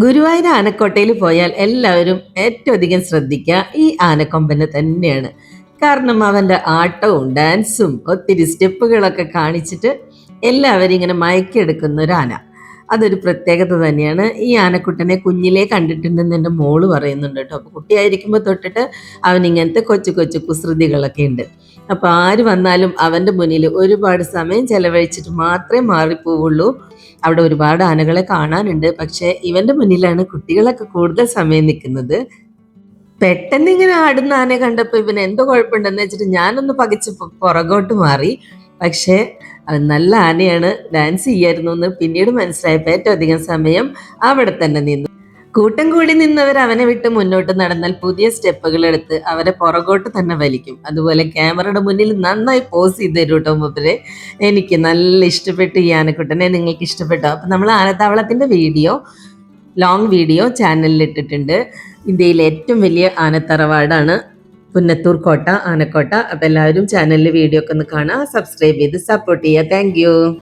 ഗുരുവായൂർ ആനക്കോട്ടയിൽ പോയാൽ എല്ലാവരും ഏറ്റവും അധികം ശ്രദ്ധിക്കുക ഈ ആനക്കൊമ്പനെ തന്നെയാണ്. കാരണം അവൻ്റെ ആട്ടവും ഡാൻസും ഒത്തിരി സ്റ്റെപ്പുകളൊക്കെ കാണിച്ചിട്ട് എല്ലാവരും ഇങ്ങനെ മയക്കിയെടുക്കുന്ന ഒരു ആന. അതൊരു പ്രത്യേകത തന്നെയാണ്. ഈ ആനക്കുട്ടനെ കുഞ്ഞിലേ കണ്ടിട്ടുണ്ടെന്ന് എൻ്റെ മോള് പറയുന്നുണ്ട് കേട്ടോ. അപ്പോൾ കുട്ടിയായിരിക്കുമ്പോൾ തൊട്ടിട്ട് അവൻ ഇങ്ങനത്തെ കൊച്ചു കൊച്ചു കുസൃതികളൊക്കെ ഉണ്ട്. അപ്പോൾ ആര് വന്നാലും അവൻ്റെ മുന്നിൽ ഒരുപാട് സമയം ചെലവഴിച്ചിട്ട് മാത്രമേ മാറിപ്പോവുള്ളൂ. അവിടെ ഒരുപാട് ആനകളെ കാണാനുണ്ട്. പക്ഷേ ഇവന്റെ മുന്നിലാണ് കുട്ടികളൊക്കെ കൂടുതൽ സമയം നിൽക്കുന്നത്. പെട്ടെന്ന് ഇങ്ങനെ ആടുന്ന ആനയെ കണ്ടപ്പോൾ ഇവന് എന്തോ കുഴപ്പമുണ്ടെന്ന് വെച്ചിട്ട് ഞാനൊന്ന് പകച്ച് പുറകോട്ട് മാറി. പക്ഷേ നല്ല ആനയാണ്, ഡാൻസ് ചെയ്യായിരുന്നു എന്ന് പിന്നീട് മനസ്സിലായപ്പോൾ ഏറ്റവും അധികം സമയം അവിടെ തന്നെ നിന്നു. കൂട്ടം കൂടി നിന്നവർ അവനെ വിട്ട് മുന്നോട്ട് നടന്നാൽ പുതിയ സ്റ്റെപ്പുകൾ എടുത്ത് അവരെ പുറകോട്ട് തന്നെ വലിക്കും. അതുപോലെ ക്യാമറയുടെ മുന്നിൽ നന്നായി പോസ് ചെയ്ത് തരും കേട്ടോ മൂപ്പര്. എനിക്ക് നല്ല ഇഷ്ടപ്പെട്ടു ഈ ആനക്കുട്ടനെ. നിങ്ങൾക്ക് ഇഷ്ടപ്പെട്ടോ? അപ്പം നമ്മൾ ആനത്താവളത്തിൻ്റെ ലോങ് വീഡിയോ ചാനലിൽ ഇട്ടിട്ടുണ്ട്. ഇന്ത്യയിലെ ഏറ്റവും വലിയ ആനത്തറവാടാണ് പുന്നത്തൂർ കോട്ട, ആനക്കോട്ട. അപ്പം എല്ലാവരും ചാനലിൽ വീഡിയോ ഒക്കെ ഒന്ന് കാണുക, സബ്സ്ക്രൈബ് ചെയ്ത് സപ്പോർട്ട് ചെയ്യുക. താങ്ക്